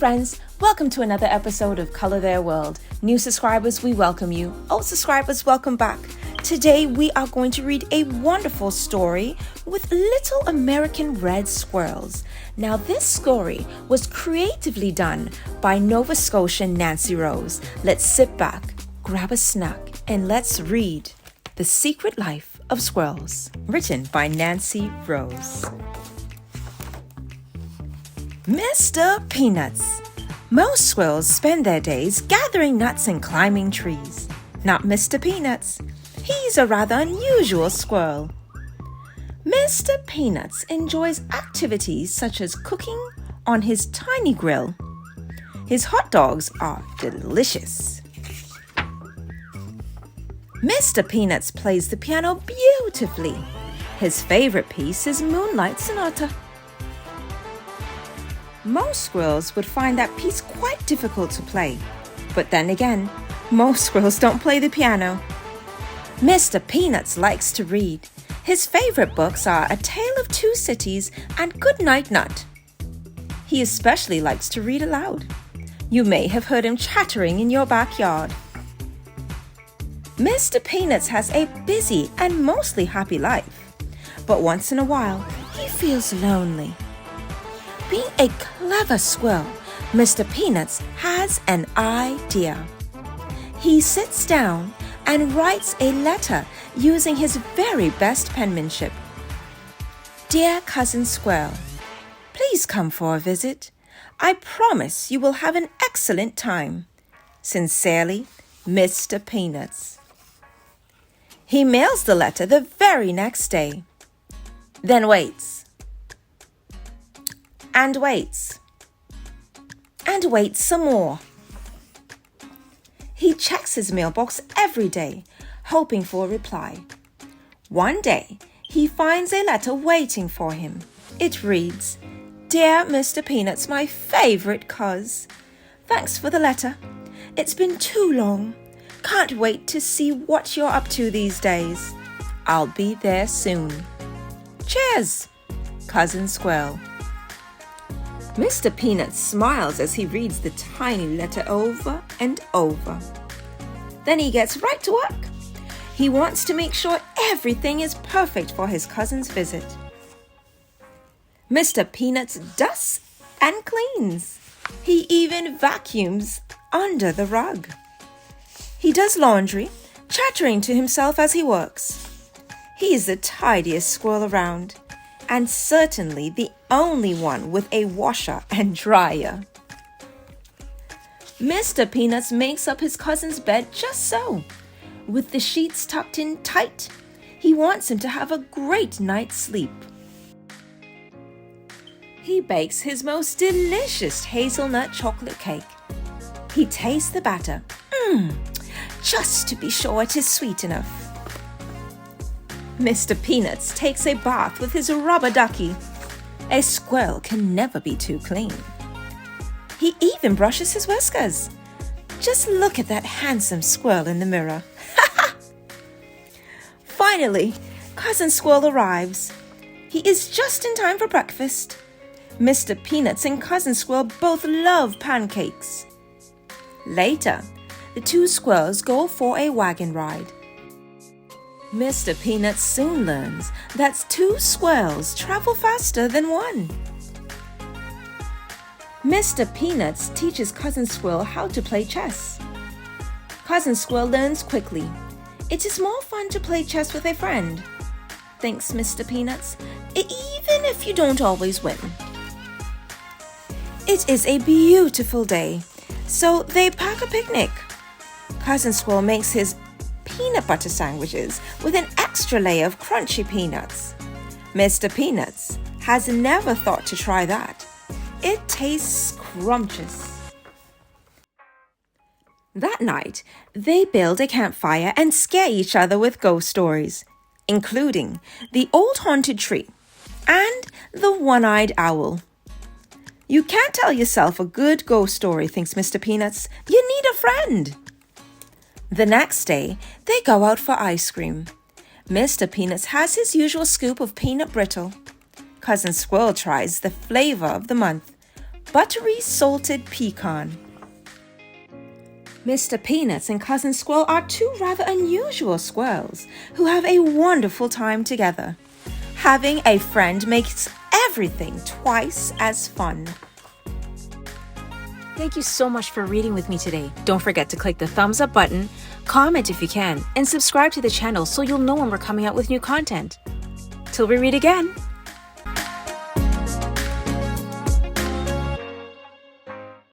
friends, welcome to another episode of Color Their World. New subscribers, we welcome you. Old subscribers, welcome back. Today we are going to read a wonderful story with little American red squirrels. Now this story was creatively done by Nova Scotian Nancy Rose. Let's sit back, grab a snack, and let's read The Secret Life of Squirrels, written by Nancy Rose. Mr. Peanuts. Most squirrels spend their days gathering nuts and climbing trees. Not Mr. Peanuts. He's a rather unusual squirrel. Mr. Peanuts enjoys activities such as cooking on his tiny grill. His hot dogs are delicious. Mr. Peanuts plays the piano beautifully. His favorite piece is Moonlight Sonata. Most squirrels would find that piece quite difficult to play. But then again, most squirrels don't play the piano. Mr. Peanuts likes to read. His favorite books are A Tale of Two Cities and Good Night Nut. He especially likes to read aloud. You may have heard him chattering in your backyard. Mr. Peanuts has a busy and mostly happy life. But once in a while, he feels lonely. Being a clever squirrel, Mr. Peanuts has an idea. He sits down and writes a letter using his very best penmanship. Dear Cousin Squirrel, please come for a visit. I promise you will have an excellent time. Sincerely, Mr. Peanuts. He mails the letter the very next day, then waits. And waits some more. He checks his mailbox every day, hoping for a reply. One day, he finds a letter waiting for him. It reads, Dear Mr. Peanuts, my favorite cuz. Thanks for the letter. It's been too long. Can't wait to see what you're up to these days. I'll be there soon. Cheers, Cousin Squirrel. Mr. Peanuts smiles as he reads the tiny letter over and over. Then he gets right to work. He wants to make sure everything is perfect for his cousin's visit. Mr. Peanuts dusts and cleans. He even vacuums under the rug. He does laundry, chattering to himself as he works. He is the tidiest squirrel around, and certainly the only one with a washer and dryer. Mr. Peanuts makes up his cousin's bed just so. With the sheets tucked in tight, he wants him to have a great night's sleep. He bakes his most delicious hazelnut chocolate cake. He tastes the batter, just to be sure it is sweet enough. Mr. Peanuts takes a bath with his rubber ducky. A squirrel can never be too clean. He even brushes his whiskers. Just look at that handsome squirrel in the mirror. Finally, Cousin Squirrel arrives. He is just in time for breakfast. Mr. Peanuts and Cousin Squirrel both love pancakes. Later, the two squirrels go for a wagon ride. Mr. Peanuts soon learns that two squirrels travel faster than one. Mr. Peanuts teaches Cousin Squirrel how to play chess. Cousin Squirrel learns quickly. It is more fun to play chess with a friend, thinks Mr. Peanuts, even if you don't always win. It is a beautiful day, so they pack a picnic. Cousin Squirrel makes his peanut butter sandwiches with an extra layer of crunchy peanuts. Mr. Peanuts has never thought to try that. It tastes scrumptious. That night, they build a campfire and scare each other with ghost stories, including the old haunted tree and the one-eyed owl. You can't tell yourself a good ghost story, thinks Mr. Peanuts. You need a friend. The next day, they go out for ice cream. Mr. Peanuts has his usual scoop of peanut brittle. Cousin Squirrel tries the flavor of the month, buttery salted pecan. Mr. Peanuts and Cousin Squirrel are two rather unusual squirrels who have a wonderful time together. Having a friend makes everything twice as fun. Thank you so much for reading with me today. Don't forget to click the thumbs up button, comment if you can, and subscribe to the channel so you'll know when we're coming out with new content. Till we read again!